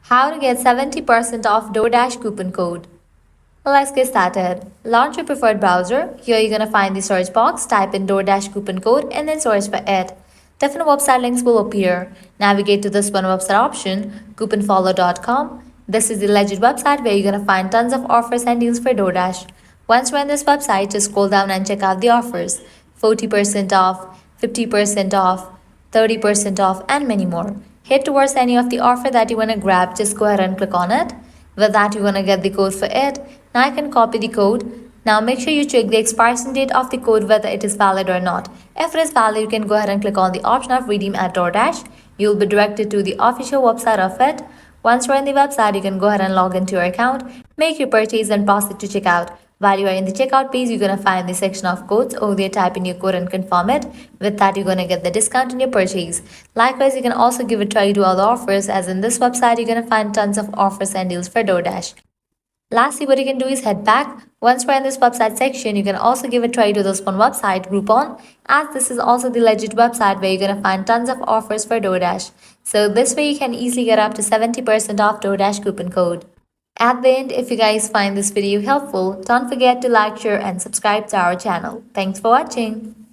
How to get 70% off Doordash coupon code. Let's get started. Launch your preferred browser. Here you're gonna find the search box, type in Doordash coupon code and then search for it. Different website links will appear. Navigate to this one website option, couponfollow.com. This is the legit website where you're gonna find tons of offers and deals for Doordash. Once you're on this website, just scroll down and check out the offers. 40% off, 50% off, 30% off, and many more. Head towards any of the offer that you want to grab, just go ahead and click on it. With that, you're going to get the code for it. Now you can copy the code. Now make sure you check the expiration date of the code whether it is valid or not. If it is valid, you can go ahead and click on the option of redeem at Doordash. You'll be directed to the official website of it. Once you're on the website, you can go ahead and log into your account, make your purchase and proceed to checkout. While you are in the checkout page, you're going to find the section of codes. Over there, type in your code and confirm it. With that, you're going to get the discount on your purchase. Likewise, you can also give a try to other offers, as in this website, you're going to find tons of offers and deals for Doordash. Lastly, what you can do is head back. Once we're in this website section, you can also give a try to this one website, Groupon, as this is also the legit website where you're going to find tons of offers for Doordash. So this way you can easily get up to 70% off Doordash coupon code. At the end, if you guys find this video helpful, don't forget to like, share and subscribe to our channel. Thanks for watching.